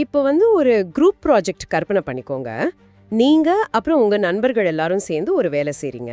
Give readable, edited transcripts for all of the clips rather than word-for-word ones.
இப்போ ஒரு group project கற்பனை பண்ணிக்கோங்க. நீங்க அப்புறம் உங்க நண்பர்கள் எல்லாரும் சேர்ந்து ஒரு வேலை செய்றீங்க.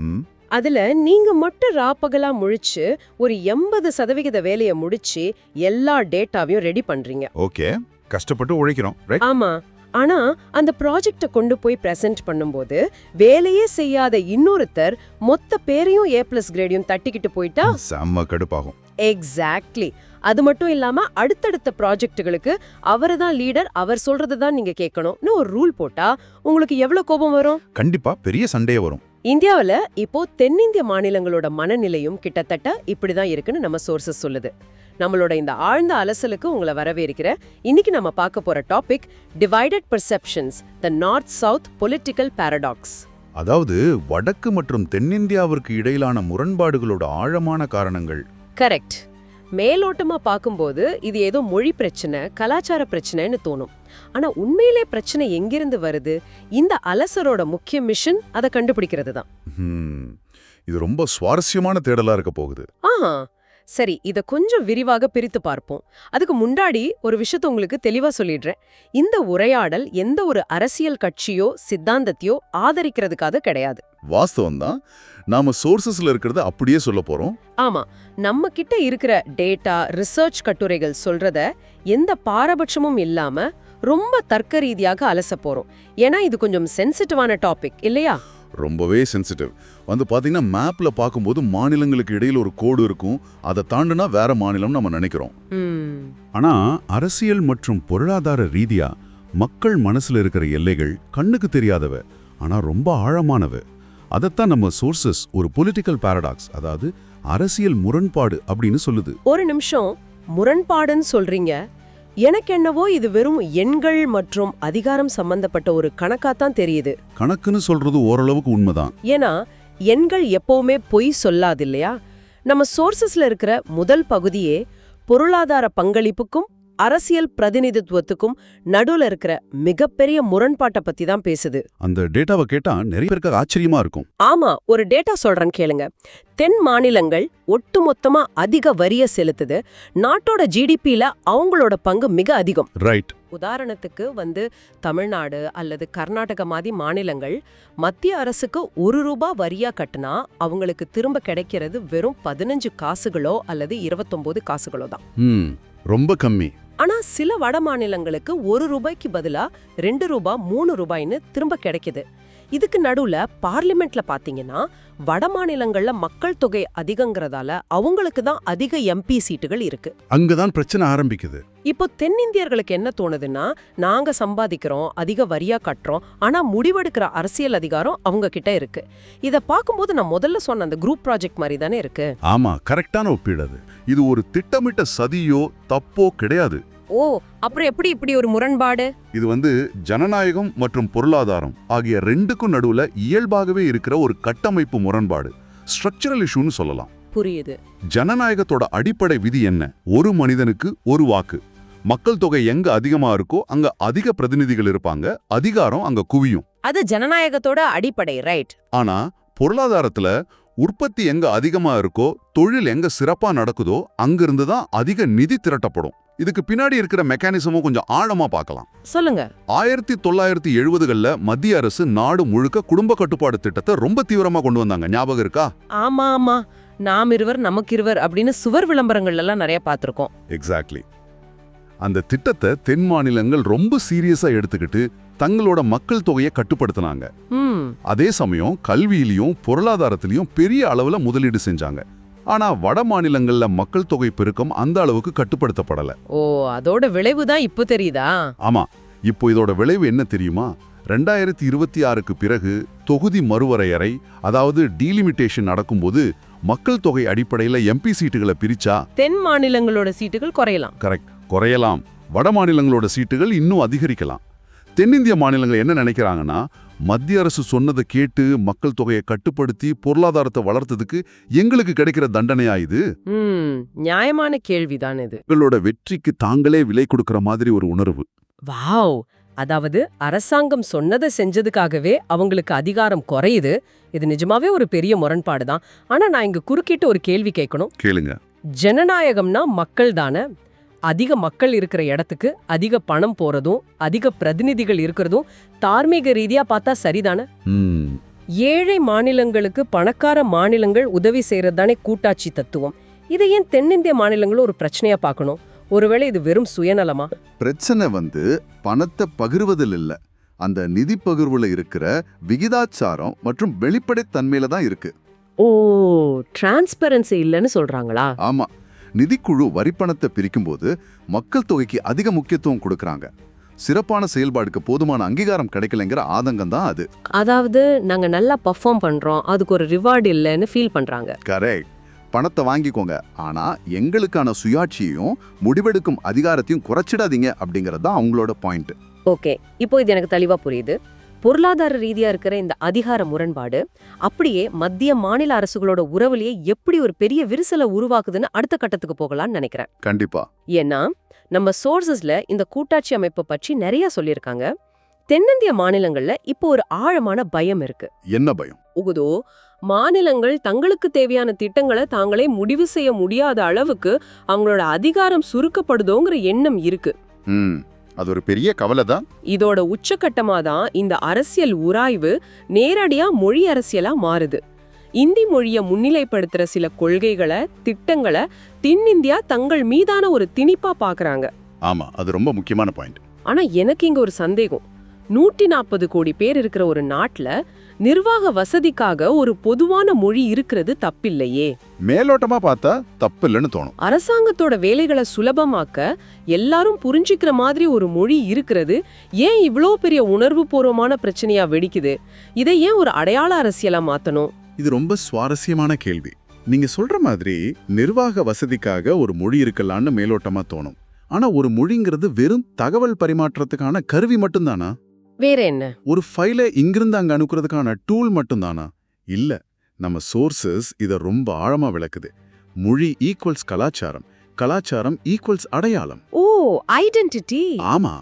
ம் அதுல நீங்க மட்டும் ராப்பகலா முழிச்சு ஒரு 80% வேலையை முடிச்சு எல்லா டேட்டாவையும் ரெடி பண்றீங்க. ஓகே கஷ்டப்பட்டு உழைக்கிறோம் ரைட் ஆமா. ஆனா அந்த ப்ராஜெக்ட கொண்டு போய் பிரசன்ட் பண்ணும்போது வேலையே செய்யாத இன்னொருத்தர் மொத்த பேரையும் A+ கிரேடையும் தட்டிக்கிட்டு போயிட்டா செம்ம கடுப்பாகும். எக்ஸாக்ட்லி. அது மட்டும் இல்லாம அடுத்தடுத்த ப்ராஜெக்ட்டுகளுக்கு அவரு தான் லீடர், அவர் சொல்றது தான் நீங்க கேட்கணும்னு ஒரு ரூல் போட்டா உங்களுக்கு எவ்வளவு கோபம் வரும்? கண்டிப்பா பெரிய சண்டையே வரும். இந்தியாவுல இப்போ தென்னிந்திய மாநிலங்களோட மனநிலையும் கிட்டத்தட்ட இப்படிதான் இருக்குன்னு நம்ம சோர்சஸ் சொல்லுது. நம்மளோட இந்த ஆழ்ந்த அலசலுக்கு உங்களை வரவேற்கிறேன். இன்னைக்கு நம்ம பார்க்க போற டாபிக் டிவைடட் பெர்செப்ஷன்ஸ், தி நார்த் சவுத் பொலிட்டிக்கல் பாரடாக்ஸ். அதாவது வடக்கு மற்றும் தென்னிந்தியாவிற்கு இடையிலான முரண்பாடுகளோட ஆழமான காரணங்கள். கரெக்ட். மேலோட்டமா பார்க்கும்போது இது ஏதோ மொழி பிரச்சனை, கலாச்சார பிரச்சனைன்னு தோணும். ஆனா உண்மையிலே பிரச்சனை எங்கிருந்து வருது? இந்த அலசரோட முக்கிய மிஷன் அதை கண்டுபிடிக்கிறது தான். இது ரொம்ப சுவாரஸ்யமான தேடலா இருக்க போகுது. சரி, இத கொஞ்சம் விரிவாக பிரித்து பார்ப்போம். அதுக்கு முன்னாடி ஒரு விஷயத்த உங்களுக்கு தெளிவா சொல்லிடுறேன். இந்த உரையாடல் எந்த ஒரு அரசியல் கட்சியோ சித்தாந்தத்தையோ ஆதரிக்கிறதுக்காக கிடையாது. வாஸ்தவம் தான். நாம சோர்சஸ்ல இருக்கிறத அப்படியே சொல்ல போறோம். ஆமா, நம்ம கிட்ட இருக்கிற டேட்டா, ரிசர்ச் கட்டுரைகள் சொல்றத எந்த பாரபட்சமும் இல்லாம ரொம்ப தர்க்க ரீதியாக அலச போறோம். ஏன்னா இது கொஞ்சம் சென்சிட்டிவான டாபிக் இல்லையா? ரொம்பவே சென்சிட்டிவ். பாத்தீங்கன்னா மேப்ல பார்க்கும்போது மாநிலங்களுக்கு இடையில் ஒரு கோடு இருக்கும். அதை தாண்டினா வேற மாநிலம் நம்ம நினைக்கிறோம். ஆனா அரசியல் மற்றும் பொருளாதார ரீதியா மக்கள் மனசுல இருக்கிற எல்லைகள் கண்ணுக்கு தெரியாதவ, ஆனா ரொம்ப ஆழமானவ. அதைத்தான் நம்ம சோர்சஸ் ஒரு பொலிட்டிக்கல் பாரடாக்ஸ், அதாவது அரசியல் முரண்பாடு அப்படின்னு சொல்லுது. ஒரு நிமிஷம், முரண்பாடுன்னு சொல்றீங்க. எனக்கு என்னவோ இது வெறும் எண்கள் மற்றும் அதிகாரம் சம்பந்தப்பட்ட ஒரு கணக்காத்தான் தெரியுது. கணக்குன்னு சொல்றது ஓரளவுக்கு உண்மைதான். ஏன்னா எண்கள் எப்பவுமே பொய் சொல்லாது இல்லையா? நம்ம சோர்சஸ்ல இருக்கிற முதல் பகுதியே பொருளாதார பங்களிப்புக்கும் அரசியல் பிரதிநிதித்துவத்துக்கும் நடுவுல இருக்கிற மிகப்பெரிய முரண்பாட்டை பத்தி தான் பேசுது. அந்த டேட்டாவை கேட்டா நிறைய பேருக்கு ஆச்சரியமா இருக்கும். ஆமா, ஒரு டேட்டா சொல்றேன் கேளுங்க. தென் மாநிலங்கள் ஒட்டுமொத்தமா அதிக வரிய செலுத்துது. நாட்டோட ஜிடிபில அவங்களோட பங்கு மிக அதிகம். ரைட். உதாரணத்துக்கு தமிழ்நாடு அல்லது கர்நாடக மாதிரி மாநிலங்கள் மத்திய அரசுக்கு ₹1 வரியா கட்டினா அவங்களுக்கு திரும்ப கிடைக்கிறது வெறும் 15 காசுகளோ அல்லது 29 காசுகளோ தான். ரொம்ப கம்மி. ஆனா சில வட மாநிலங்களுக்கு ₹1 பதிலா ₹2, ₹3ன்னு திரும்ப கிடைக்குது. இதுக்கு நடுவுல பார்லிமெண்ட்ல பாத்தீங்கன்னா வட மாநிலங்கள்ல மக்கள் தொகை அதிகங்கிறதால அவங்களுக்கு தான் அதிக MP சீட்டுகள் இருக்கு. அங்கதான் பிரச்சனை ஆரம்பிக்குது. இப்போ தென்னிந்தியர்களுக்கு என்ன தோணுதுன்னா, நாங்க சம்பாதிக்கிறோம், அதிக வரியா கட்டுறோம், ஆனா முடிவெடுக்கிற அரசியல் அதிகாரம் அவங்க கிட்ட இருக்கு. இத பாக்கும்போது நான் முதல்ல சொன்ன அந்த குரூப் ப்ராஜெக்ட் மாதிரி தானே இருக்கு. ஆமா, கரெக்டான ஒப்பீடு அது. இது ஒரு திட்டமிட்ட சதியோ தப்போ கிடையாது. ஓ, அப்புறம் எப்படி இப்படி ஒரு முரண்பாடு? இது ஜனநாயகம் மற்றும் பொருளாதாரம் ஆகிய ரெண்டுக்கும் நடுவுல இயல்பாகவே இருக்கிற ஒரு கட்டமைப்பு முரண்பாடு, ஸ்ட்ரக்சரல் இஷ்யூன்னு சொல்லலாம். புரியுது. ஜனநாயகத்தோட அடிப்படை விதி என்ன? ஒரு மனிதனுக்கு ஒரு வாக்கு. மக்கள் தொகை எங்க அதிகமா இருக்கோ அங்க அதிக பிரதிநிதிகள் இருப்பாங்க, அதிகாரம் அங்க குவியும். அது ஜனநாயகத்தோட அடிப்படை, ரைட்? ஆனா பொருளாதாரத்துல உற்பத்தி எங்க அதிகமா இருக்கோ, தொழில் எங்க சிறப்பா நடக்குதோ அங்கிருந்து தான் அதிக நிதி திரட்டப்படும். இதுக்கு பின்னாடி இருக்கிற மெக்கானிசமும் கொஞ்சம் ஆழமா பார்க்கலாம். சொல்லுங்க. 1970கள்ல மத்திய அரசு நாடு முழுக்க குடும்ப கட்டுப்பாடு திட்டத்தை ரொம்ப தீவிரமா கொண்டு வந்தாங்க. ஞாபகம் இருக்கா? ஆமா ஆமா, நாம் இருவர் நமக்கு இருவர் அப்படின்னு சுவர் விளம்பரங்கள் எல்லாம் நிறைய பார்த்திருக்கோம். எக்ஸாக்ட்லி. அந்த திட்டத்தை தென் மாநிலங்கள் ரொம்ப சீரியஸா எடுத்துக்கிட்டு தங்களோட மக்கள் தொகையை கட்டுப்படுத்தினாங்க. அதே சமயம் கல்வியிலையும் பொருளாதாரத்திலையும் பெரிய அளவுல முதலீடு செஞ்சாங்க. ஆனா வட மாநிலங்கள்ல மக்கள் தொகை பெருக்கம் அந்த அளவுக்கு கட்டுப்படுத்தப்படல. ஓ, அதோட விளைவுதான் இப்போ தெரியுதா? ஆமா, இப்போ இதோட விளைவு என்ன தெரியுமா? 2026க்கு பிறகு தொகுதி மறுவரையறை, அதாவது டீலிமிட்டேஷன் நடக்கும்போது மக்கள் தொகை அடிப்படையில MP சீட்டுகளை பிரிச்சா தென் மாநிலங்களோட சீட்டுகள் குறையலாம். கரெக்ட், குறையலாம். வட மாநிலங்களோட சீட்டுகள் இன்னும் அதிகரிக்கலாம். தென்னிந்திய மாநிலங்கள் என்ன நினைக்கிறாங்கன்னா, மத்திய அரசு சொன்னதை கேட்டு மக்கள் தொகையை கட்டுப்படுத்தி பொருளாதாரத்தை வளர்த்ததுக்கு எங்களுக்கு கிடைக்கிற தண்டனையா இது? நியாயமான கேள்விதான் இது. எங்களோட வெற்றிக்கு தாங்களே விலை கொடுக்கிற மாதிரி ஒரு உணர்வு. வாவ், அதாவது அரசாங்கம் சொன்னதை செஞ்சதுக்காகவே அவங்களுக்கு அதிகாரம் குறையுது. இது நிஜமாவே ஒரு பெரிய முரண்பாடு தான். ஆனா நான் இங்க குறுக்கிட்டு ஒரு கேள்வி கேட்கணும். கேளுங்க. ஜனநாயகம்னா மக்கள் தானே? அதிக மக்கள் இருக்கிற இடத்துக்கு அதிக பணம் போறதும் அதிக பிரதிநிதிகள் இருக்கிறதும் தார்மீக ரீதியா பார்த்தா சரிதானே? ஏழை மாநிலங்களுக்கு பணக்கார மாநிலங்கள் உதவி செய்யறதுதானே கூட்டாட்சி தத்துவம். இதை ஏன் தென்னிந்திய மாநிலங்களும் ஒரு பிரச்சனையா பார்க்கணும்? ஒருவேளை இது வெறும் சுயநலமா? பிரச்சனை பணத்தை பகிர்வதில் இல்ல, அந்த நிதி பகிர்வுல இருக்கிற விகிதாச்சாரம் மற்றும் வெளிப்படைத்தன்மையில தான் இருக்கு. ஓ, டிரான்ஸ்பரன்சி இல்லைன்னு சொல்றாங்களா? ஆமா, நிதிக்குழு வரிப்பணத்தை பிரிக்கும்போது மக்கள் தொகைக்கு அதிக முக்கியத்துவம் கொடுக்கறாங்க. சிறப்பான செயல்பாடுக்கு போதுமான அங்கீகாரம் கிடைக்கலைங்கிற ஆதங்கம் தான் அது. அதாவது நாங்க நல்லா பெர்ஃபார்ம் பண்றோம், அதுக்கு ஒரு ரிவார்டு இல்லைன்னு ஃபீல் பண்றாங்க. கரெக்ட். பணத்தை வாங்கிக்கோங்க, ஆனா எங்களுக்கான சுயாட்சியையும் முடிவெடுக்கும் அதிகாரத்தையும் குறைச்சிடாதீங்க அப்படிங்கிறது தான் அவங்களோட பாயிண்ட். ஓகே, இப்போ இது எனக்கு தெளிவா புரியுது. பொருளாதார ரீதியா இருக்கிற இந்த அதிகார முரண்பாடு அப்படியே மத்திய மாநில அரசுகளோட உறவுலயே எப்படி ஒரு பெரிய விரிசலை உருவாக்குதுன்னு அடுத்த கட்டத்துக்கு போகலாம்னு நினைக்கிறேன். கண்டிப்பா. ஏன்னா நம்ம சோர்சஸ்ல இந்த கூட்டாட்சி அமைப்பை பற்றி நிறைய சொல்லியிருக்காங்க. தென்னிந்திய மாநிலங்கள்ல இப்போ ஒரு ஆழமான பயம் இருக்கு. என்ன பயம்? உகுதோ மாநிலங்கள் தங்களுக்கு தேவையான திட்டங்களை தாங்களே முடிவு செய்ய முடியாத அளவுக்கு அவங்களோட அதிகாரம் சுருக்கப்படுதோங்கிற எண்ணம் இருக்கு. அது ஒரு பெரிய கவலை தான். இதோட உச்சகட்டமா தான் இந்த அரசியல் உராய்வு நேரடியா மொழி அரசியலா மாறுது. இந்தி மொழியை முன்னிலைப்படுத்துற சில கொள்கைகளை, திட்டங்களை தென்னிந்தியா தங்கள் மீதான ஒரு திணிப்பா பாக்குறாங்க. ஆமா, அது ரொம்ப முக்கியமான பாயிண்ட். ஆனா எனக்கு இங்க ஒரு சந்தேகம். 140 கோடி பேர் இருக்கிற ஒரு நாட்டுல நிர்வாக வசதிக்காக ஒரு பொதுவான மொழி இருக்கிறது தப்பில்லையே. மேலோட்டமா பார்த்தா தப்பு இல்லைன்னு தோணும். அரசாங்கத்தோட வேலைகளை சுலபமாக்க எல்லாரும் புரிஞ்சிக்கிற மாதிரி ஒரு மொழி இருக்கிறது ஏன் இவ்ளோ பெரிய உணர்வு பூர்வமான பிரச்சனையா வெடிக்குது? இதை ஏன் ஒரு அடையாள அரசியலா மாத்தணும்? இது ரொம்ப சுவாரஸ்யமான கேள்வி. நீங்க சொல்ற மாதிரி நிர்வாக வசதிக்காக ஒரு மொழி இருக்கலான்னு மேலோட்டமா தோணும். ஆனா ஒரு மொழிங்கிறது வெறும் தகவல் பரிமாற்றத்துக்கான கருவி மட்டும்தானா? வேற என்ன? ஒரு ஃபைலை இங்கிருந்து அங்க அனுப்புறதுக்கான டூல் மட்டும்தானா? இல்ல. நம்ம சோர்சஸ் இதை ரொம்ப ஆழமா விளக்குது. மொழி ஈக்குவல்ஸ் கலாச்சாரம், கலாச்சாரம் ஈக்குவல்ஸ் அடையாளம். ஓ, ஐடென்டிட்டி. ஆமா,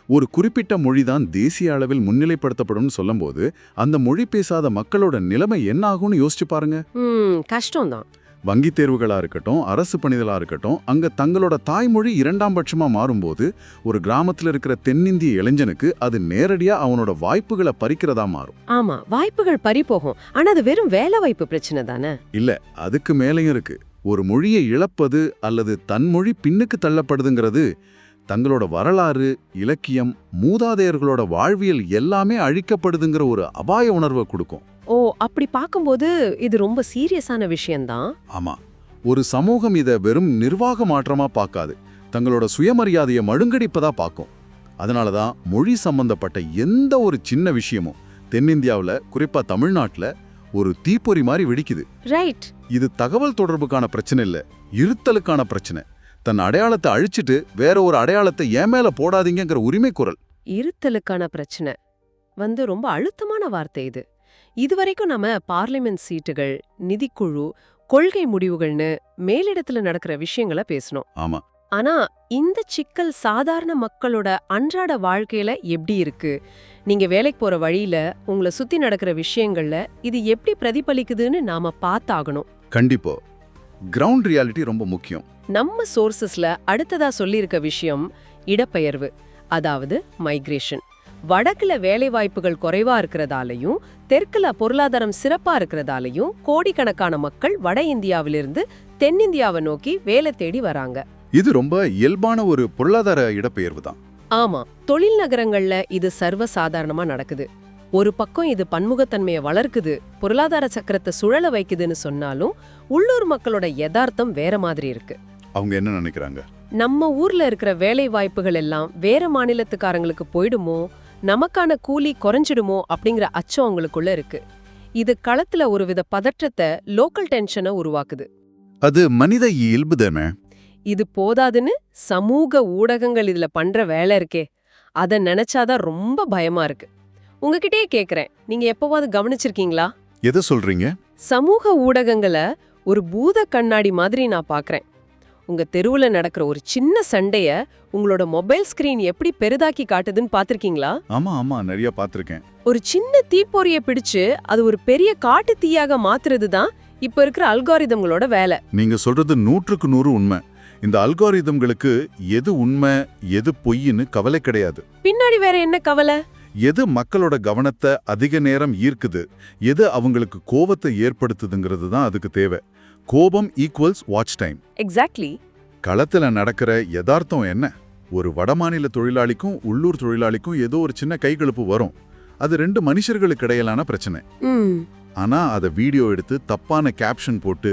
ஒரு குறிப்பிட்ட மொழிதான் தேசிய அளவில் முன்னிலைப்படுத்தப்படும் சொல்லும்போது அந்த மொழி பேசாத மக்களோட நிலைமை என்ன ஆகும்னு யோசிச்சு பாருங்க. கஷ்டம்தான். வங்கி தேர்வுகளா இருக்கட்டும், அரசு பணிதலா இருக்கட்டும், அங்க தங்களோட தாய்மொழி இரண்டாம் பட்சமா மாறும்போது ஒரு கிராமத்துல இருக்கிற தென்னிந்திய இளைஞனுக்கு அது நேரடியா அவனோட வாய்ப்புகளை பறிக்கிறதா மாறும். ஆமா, வாய்ப்புகள் பறிபோகும். ஆனா அது வெறும் வேலை வாய்ப்பு பிரச்சனை தானே? இல்ல, அதுக்கு மேலேயும் இருக்கு. ஒரு மொழியை இழப்பது அல்லது தன் மொழி பின்னுக்கு தள்ளப்படுதுங்கிறது தங்களோட வரலாறு, இலக்கியம், மூதாதையர்களோட வாழ்வியல் எல்லாமே அழிக்கப்படுதுங்கிற ஒரு அபாய உணர்வை கொடுக்கும். ஓ, அப்படி பார்க்கும்போது இது ரொம்ப சீரியஸான விஷயம்தான். ஆமா, ஒரு சமூகம் இதை வெறும் நிர்வாக மாற்றமா பார்க்காது, தங்களோட சுயமரியாதையை மழுங்கடிப்பதா பார்க்கும். அதனாலதான் மொழி சம்பந்தப்பட்ட எந்த ஒரு சின்ன விஷயமும் தென்னிந்தியாவுல, குறிப்பா தமிழ்நாட்டுல ஒரு தீப்பொறி மாதிரி வெடிக்குது. ரைட். இது தகவல் தொடர்புக்கான பிரச்சனை இல்ல, இருத்தலுக்கான பிரச்சனை. தன் அடையாளத்தை அழிச்சிட்டு வேற ஒரு அடையாளத்தை ஏன் மேல போடாதீங்கிற உரிமை குரல். இருத்தலுக்கான பிரச்சனை ரொம்ப அழுத்தமான வார்த்தை இது. இதுவரைக்கும் நம்ம பார்லிமெண்ட் சீட்டுகள், நிதிக்குழு, கொள்கை முடிவுகள்னு மேலிடத்துல நடக்கிற விஷயங்களை பேசணும். ஆமா. ஆனா இந்த சிக்கல் சாதாரண மக்களோட அன்றாட வாழ்க்கையில எப்படி இருக்கு? நீங்க வேலைக்கு போற வழியில உங்களை சுத்தி நடக்கிற விஷயங்கள்ல இது எப்படி பிரதிபலிக்குதுன்னு நாம பார்த்தாகணும். கண்டிப்பா. கிரவுண்ட் ரியாலிட்டி ரொம்ப முக்கியம். நம்ம சோர்சஸ்ல அடுத்ததா சொல்லியிருக்க விஷயம் இடப்பெயர்வு, அதாவது மைக்ரேஷன். வடக்குல வேலை வாய்ப்புகள் குறைவா இருக்கிறதாலையும் தெற்குல பொருளாதாரம் சிறப்பா இருக்கிறதாலையும் கோடிக்கணக்கான மக்கள் வட இந்தியாவிலிருந்து தென்னிந்தியாவை நோக்கி வேலை தேடி வராங்க. இது ரொம்ப இயல்பான ஒரு பொருளாதார இடப்பெயர்வு தான். ஆமா, தொழில் நகரங்கள்ல இது சர்வ சாதாரணமா நடக்குது. ஒரு பக்கம் இது பன்முகத்தன்மையை வளர்க்குது, பொருளாதார சக்கரத்தை சுழல வைக்குதுன்னு சொன்னாலும் உள்ளூர் மக்களோட யதார்த்தம் வேற மாதிரி இருக்கு. அவங்க என்ன நினைக்கிறாங்க? நம்ம ஊர்ல இருக்கிற வேலை வாய்ப்புகள் எல்லாம் வேற மாநிலத்துக்காரங்களுக்கு போயிடுமோ, நமக்கான கூலி குறைஞ்சிடுமோ அப்படிங்கிற அச்சம் அவங்களுக்குள்ள இருக்கு. இது களத்துல ஒருவித பதற்றத்தை, லோக்கல் டென்ஷனை உருவாக்குது. அது மனித இயல்பு தானே. இது போதாதுன்னு சமூக ஊடகங்கள் இதுல பண்ற வேலை இருக்கே, அத நினைச்சாதான் ரொம்ப பயமா இருக்கு. உங்ககிட்டயே கேக்குறேன், நீங்க எப்பவாவது கவனிச்சிருக்கீங்களா? எதை சொல்றீங்க? சமூக ஊடகங்களை ஒரு பூத கண்ணாடி மாதிரி நான் பாக்குறேன். உங்க தெருவுல நடக்கிற ஒரு சின்ன சண்டைய உங்களோட மொபைல் ஸ்கிரீன் எப்படி பெரிதாக்கி காட்டுதுன்னு பாத்திருக்கீங்களா? ஆமா ஆமா, நிறைய பாத்திருக்கேன். ஒரு சின்ன தீப்பொறியை பிடிச்சு அது ஒரு பெரிய காட்டு தீயாக மாத்துறது தான் இப்ப இருக்கிற அல்காரிதம்களோட வேலை. நீங்க சொல்றது 100% உண்மை. இந்த அல்காரிதம்களுக்கு எது உண்மை எது பொய்ன்னு கவலை கிடையாது. பின்னாடி வேற என்ன கவலை? எது மக்களோட கவனத்தை அதிக நேரம் ஈர்க்குது, எது அவங்களுக்கு கோபத்தை ஏற்படுத்துதுங்கிறது தான் அதுக்கு தேவை. கோபம் ஈக்குவல்ஸ் வாட்ச் டைம். எக்ஸாக்ட்லி. களத்துல நடக்கிற யதார்த்தம் என்ன? ஒரு வடமாநில தொழிலாளிக்கும் உள்ளூர் தொழிலாளிக்கும் ஏதோ ஒரு சின்ன கைகலப்பு வரும். அது ரெண்டு மனுஷர்களுக்கு இடையிலான பிரச்சனை. ஆனா அதை வீடியோ எடுத்து தப்பான கேப்ஷன் போட்டு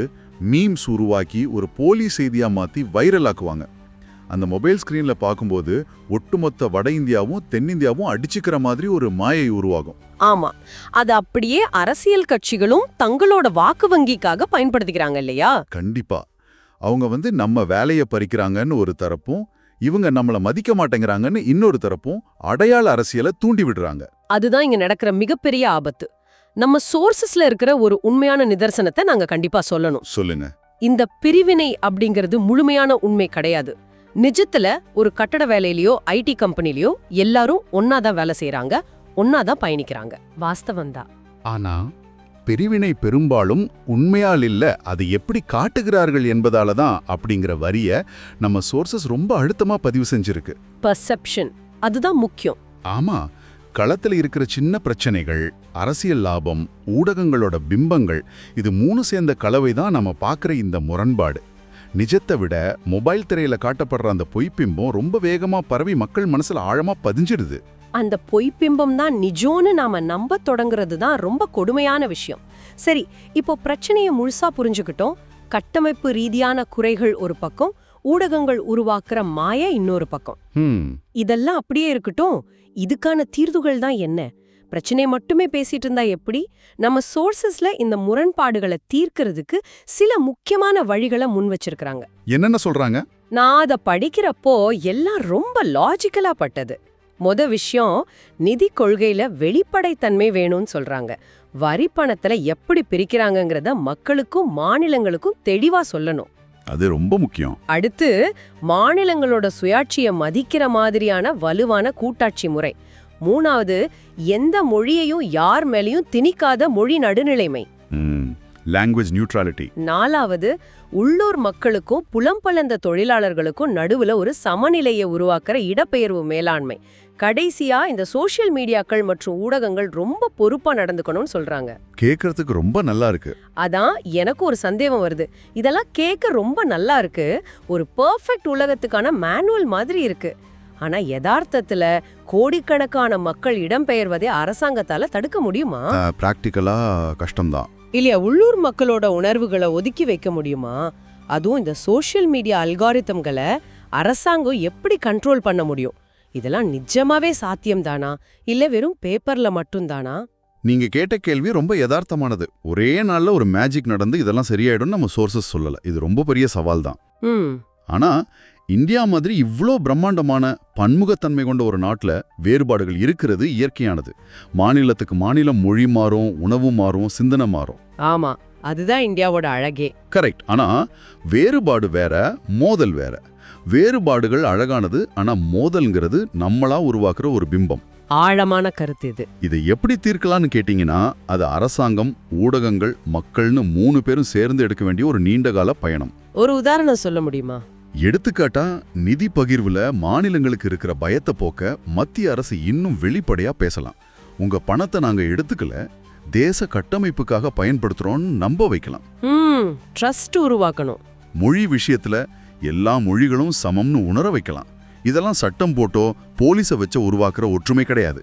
மீம்ஸ் உருவாக்கி ஒரு போலி செய்தியா மாத்தி வைரல் ஆக்குவாங்க. அந்த மொபைல் ஸ்கிரீன்ல பார்க்கும்போது ஒட்டுமொத்த வட இந்தியாவும் தென்னிந்தியாவும் அடிச்சுக்கிற மாதிரி ஒரு மாயை உருவாகும். ஆமா, அது அப்படியே அரசியல் கட்சிகளும் தங்களோட வாக்கு வங்கிக்காக பயன்படுத்திக்கிறாங்க இல்லையா? கண்டிப்பா. அவங்க நம்ம வேலையை பறிக்கிறாங்கன்னு ஒரு தரப்பும், இவங்க நம்மள மதிக்க மாட்டேங்கிறாங்கன்னு இன்னொரு தரப்பும் அடையாள அரசியலை தூண்டி விடுறாங்க. அதுதான் இங்க நடக்கிற மிகப்பெரிய ஆபத்து. நம்ம சோர்சஸ்ல இருக்கிற ஒரு உண்மையான நிதர்சனத்தை நாங்க கண்டிப்பா சொல்லணும். சொல்லுங்க. இந்த பிரிவினை அப்படிங்கிறது முழுமையான உண்மை கிடையாது. நிஜத்துல ஒரு கட்டட வேலையிலயோ ஐடி கம்பெனிலயோ எல்லாரும் ஒன்னாதான் வேலை செய்யறாங்க, ஒன்னாதான் பயணிக்கிறாங்க. வாஸ்தவம்தான். ஆனா பிரிவினை பெரும்பாலும் உண்மையால் இல்ல, அது எப்படி காட்டுகிறார்கள் என்பதால தான் அப்படிங்கிற வரிய நம்ம சோர்சஸ் ரொம்ப அழுத்தமா பதிவு செஞ்சிருக்கு. பர்செப்ஷன், அதுதான் முக்கியம். ஆமா, களத்துல இருக்கிற சின்ன பிரச்சனைகள், அரசியல் லாபம், ஊடகங்களோட பிம்பங்கள், இது மூணு சேர்ந்த கலவை தான் நம்ம பார்க்குற இந்த முரண்பாடு. நிஜத்தை விட மொபைல் திரையில காட்டப்படுற அந்த பொய்ப்பிம்பம் ரொம்ப வேகமா பரவி மக்கள் மனசுல ஆழமா பதிஞ்சிடுது. அந்த பொய்ப்பிம்பம் தான் நிஜோன்னு நாம நம்ப தொடங்குறது தான் ரொம்ப கொடுமையான விஷயம். சரி, இப்போ பிரச்சனையை முழுசா புரிஞ்சுக்கிட்டோம். கட்டமைப்பு ரீதியான குறைகள் ஒரு பக்கம், ஊடகங்கள் உருவாக்குற மாய இன்னொரு பக்கம். இதெல்லாம் அப்படியே இருக்கட்டும். இதுக்கான தீர்வுகள் தான் என்ன? பிரச்சனை மட்டுமே பேசிட்டு இருந்தா எப்படி? நம்ம சோர்சஸ்ல இந்த முரண்பாடுகளை தீர்க்கிறதுக்கு சில முக்கியமான வழிகளை முன் வச்சிருக்காங்க. என்னென்ன சொல்றாங்க? நான் அதை படிக்கிறப்போ எல்லாம் ரொம்ப லாஜிக்கலா பட்டது. விஷயம், நிதி கொள்கையில வெளிப்படைத்தன்மை வேணும்னு சொல்றாங்க. வரி பணத்துல எப்படி பிரிக்கிறாங்கங்கிறத மக்களுக்கும் மாநிலங்களுக்கும் தெளிவா சொல்லணும். அது ரொம்ப முக்கியம். அடுத்து, மாநிலங்களோட சுயாட்சியை மதிக்கிற மாதிரியான வலுவான கூட்டாட்சி முறை. மூணாவது, எந்த மொழியையும் யார் மேலேயும் திணிக்காத மொழி நடுநிலைமை. Language neutrality. நாலாவது, உள்ளூர் மக்களுக்கும் புலம்பெயர்ந்த தொழிலாளர்களுக்கும் நடுவுல ஒரு சமநிலையை உருவாக்குற இடப்பெயர்வு மேலாண்மை. கடைசியா, இந்த சோஷியல் மீடியாக்கள் மற்றும் ஊடகங்கள் ரொம்ப பொறுப்பா நடந்துக்கணும்னு சொல்றாங்க. கேக்குறதுக்கு ரொம்ப நல்லா இருக்கு. அதான் எனக்கு ஒரு சந்தேகம் வருது. இதெல்லாம் கேட்க ரொம்ப நல்லா இருக்கு, ஒரு பெர்ஃபெக்ட் உலகத்துக்கான மேனுவல் மாதிரி இருக்கு. ஆனா யதார்த்தத்துல கோடிக்கணக்கான மக்கள் இடம்பெயர்வதை அரசாங்கத்தால தடுக்க முடியுமா? பிராக்டிக்கலா கஷ்டம்தான் இல்லையா? உள்ளூர் மக்களோட உணர்வுகளை ஒதுக்கி வைக்க முடியுமா? அதுவும் இந்த சோஷியல் மீடியா அல்காரிதம்களை அரசாங்கம் எப்படி கண்ட்ரோல் பண்ண முடியும்? இதெல்லாம் நிஜமாவே சாத்தியம்தானா, இல்ல வெறும் பேப்பர்ல மட்டும்தானா? நீங்க கேட்ட கேள்வி ரொம்ப யதார்த்தமானது. ஒரே நாள்ல ஒரு மேஜிக் நடந்து இதெல்லாம் சரியாயிடும் நம்ம சோர்சஸ் சொல்லல. இது ரொம்ப பெரிய சவால் தான். ஆனா இந்தியா மாதிரி இவ்ளோ பிரம்மாண்டமான பன்முகத்தன்மை கொண்ட ஒரு நாட்டுல வேறுபாடுகள் இருக்கிறது இயற்கையானது. மாநிலத்துக்கு மாநிலம் மொழி மாறும், உணவு மாறும், சிந்தனை மாறும். ஆமா, அதுதான் இந்தியாவோட அழகே. கரெக்ட். ஆனா வேறுபாடு வேற, மோதல் வேற. வேறுபாடுகள் அழகானது, ஆனா மோதல்ங்கிறது நம்மளா உருவாக்குற ஒரு பிம்பம். ஆழமான கருத்து இது. இதை எப்படி தீர்க்கலாம்னு கேட்டீங்கன்னா, அது அரசாங்கம், ஊடகங்கள், மக்கள்னு 3 பேரும் சேர்ந்து எடுக்க வேண்டிய ஒரு நீண்டகால பயணம். ஒரு உதாரணம் சொல்ல முடியுமா? எடுத்துக்காட்டா, நிதி பகிர்வுல மாநிலங்களுக்கு இருக்கிற பயத்தை போக்க மத்திய அரசு இன்னும் வெளிப்படையா பேசலாம். உங்க பணத்தை நாங்க எடுத்துக்கல, தேச கட்டமைப்புக்காக பயன்படுத்துறோம்னு நம்ப வைக்கலாம். ட்ரஸ்ட் உருவாக்கணும். மொழி விஷயத்துல எல்லா மொழிகளும் சமம்னு உணர வைக்கலாம். இதெல்லாம் சட்டம் போட்டோ போலீஸை வச்ச உருவாக்குற ஒற்றுமை கிடையாது.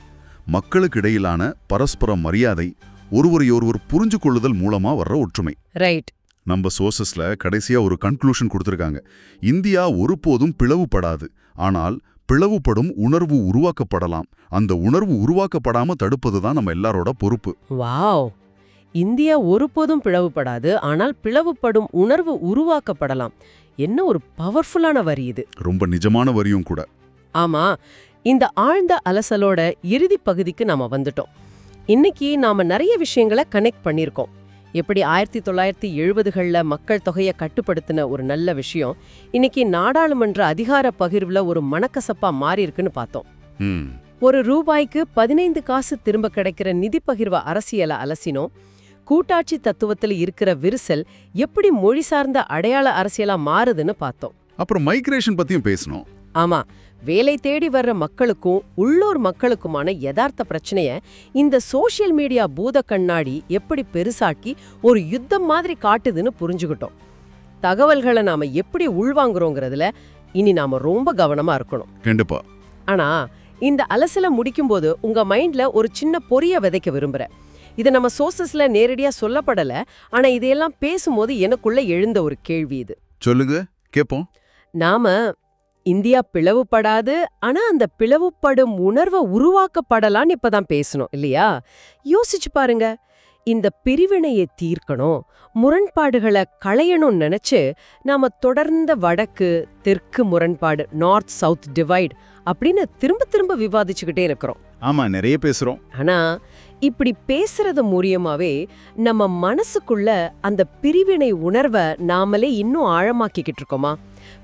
மக்களுக்கு இடையிலான பரஸ்பர மரியாதை, ஒருவரையொருவர் புரிஞ்சு கொள்ளுதல் மூலமா வர்ற ஒற்றுமை. ரைட். நம்ம சோர்சஸ்ல கடைசியா ஒரு கன்க்ளூஷன் கொடுத்திருக்காங்க. இந்தியா ஒருபோதும் பிளவுபடாது, ஆனால் பிளவுபடும் உணர்வு உருவாக்கப்படலாம். அந்த உணர்வு உருவாக்கப்படாம தடுப்பதுதான் நம்ம எல்லாரோட பொறுப்பு. வாவ்! இந்தியா ஒருபோதும் பிளவுபடாது, ஆனால் பிளவுபடும் உணர்வு உருவாக்கப்படலாம். என்ன ஒரு பவர்ஃபுல்லான வரி இது. ரொம்ப நிஜமான வரியும் கூட. ஆமா, இந்த ஆழ்ந்த அலசலோட இறுதி பகுதிக்கு நாம வந்துட்டோம். இன்னைக்கு நாம நிறைய விஷயங்களை கனெக்ட் பண்ணிருக்கோம். எப்படி 1970களில் மக்கள் தொகையை கட்டுப்படுத்தின ஒரு நல்ல விஷயம் இன்னைக்கு நாடாளுமன்ற அதிகார பகிர்வுல ஒரு மனக்கசப்பா மாறி இருக்குன்னு பார்த்தோம். ஒரு ரூபாய்க்கு 15 காசு திரும்ப கிடைக்கிற நிதி பகிர்வு அரசியலை அலசினோம். கூட்டாட்சி தத்துவத்தில் இருக்கிற விரிசல் எப்படி மொழி சார்ந்த அடையாள அரசியலா மாறுதுன்னு பார்த்தோம். அப்புறம் மைக்ரேஷன் பத்தியும் பேசணும். ஆமா, வேலை தேடி வர்ற மக்களுக்கும் உள்ளூர் மக்களுக்குமான யதார்த்த பிரச்சனைய இந்த சோஷியல் மீடியா பூத கண்ணாடி எப்படி பெருசாக்கி ஒரு யுத்தம் மாதிரி காட்டுதுன்னு புரிஞ்சுக்கிட்டோம். தகவல்களை நாம எப்படி உள்வாங்குறோங்கிறதுல இனி நாம ரொம்ப கவனமா இருக்கணும். கண்டிப்பா. ஆனா இந்த அலசல முடிக்கும்போது உங்க மைண்ட்ல ஒரு சின்ன பொரிய விதைக்க விரும்புறேன். இது நம்ம சோர்சஸ்ல நேரடியா சொல்லப்படல, ஆனா இதையெல்லாம் பேசும்போது எனக்குள்ள எழுந்த ஒரு கேள்வி இது. சொல்லுங்க, கேப்போம். நாம இந்தியா பிளவுபடாது, ஆனா அந்த பிளவுபடும் உணர்வை உருவாக்கப்படலான்னு இப்பதான் பேசணும் இல்லையா? யோசிச்சு பாருங்க. இந்த பிரிவினையை தீர்க்கணும், முரண்பாடுகளை களையணும்னு நினைச்சு நாம தொடர்ந்த வடக்கு தெற்கு முரண்பாடு, நார்த் சவுத் டிவைட் அப்படின்னு திரும்ப திரும்ப விவாதிச்சுக்கிட்டே இருக்கிறோம். ஆமா, நிறைய பேசுறோம். ஆனா இப்படி பேசுறது மூலியமாவே நம்ம மனசுக்குள்ள அந்த பிரிவினை உணர்வை நாமளே இன்னும் ஆழமாக்கிக்கிட்டு இருக்கோமா?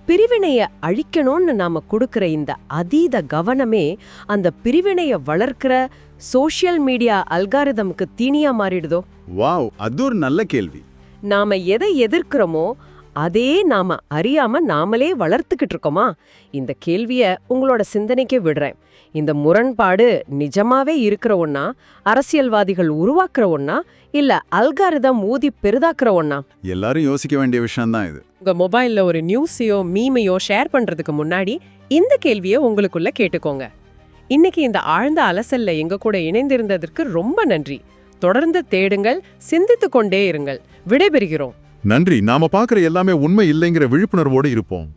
பிரிவினைய அழிக்கணும்னு நாம கொடுக்கிற இந்த அதீத கவனமே அந்த பிரிவினைய வளர்க்கிற சோஷியல் மீடியா அல்காரிதமுக்கு தீனியா மாறிடுதோ? வாவ், அது ஒரு நல்ல கேள்வி. நாம எதை எதிர்க்கிறோமோ அதே நாம அறியாம நாமளே வளர்த்துக்கிட்டு இருக்கோமா? இந்த கேள்விய உங்களோட சிந்தனைக்கே விடுறேன். இந்த முரண்பாடு நிஜமாவே இருக்கிற ஒண்ணா, அரசியல்வாதிகள் உருவாக்குற ஒண்ணா, இல்ல அல்காரிதம் ஊதி பெரிதாக்குற ஒண்ணா? எல்லாரும் யோசிக்க வேண்டிய விஷயம் தான் இது. உங்க மொபைல்ல ஒரு நியூஸையோ மீமையோ ஷேர் பண்றதுக்கு முன்னாடி இந்த கேள்வியை உங்களுக்குள்ள கேட்டுக்கோங்க. இன்னைக்கு இந்த ஆழ்ந்த அலசல்ல எங்க கூட இணைந்திருந்ததற்கு ரொம்ப நன்றி. தொடர்ந்து தேடுங்கள், சிந்தித்துக் கொண்டே இருங்கள். விடைபெறுகிறோம். நன்றி. நாம பாக்குற எல்லாமே உண்மை இல்லைங்கிற விழிப்புணர்வோடு இருப்போம்.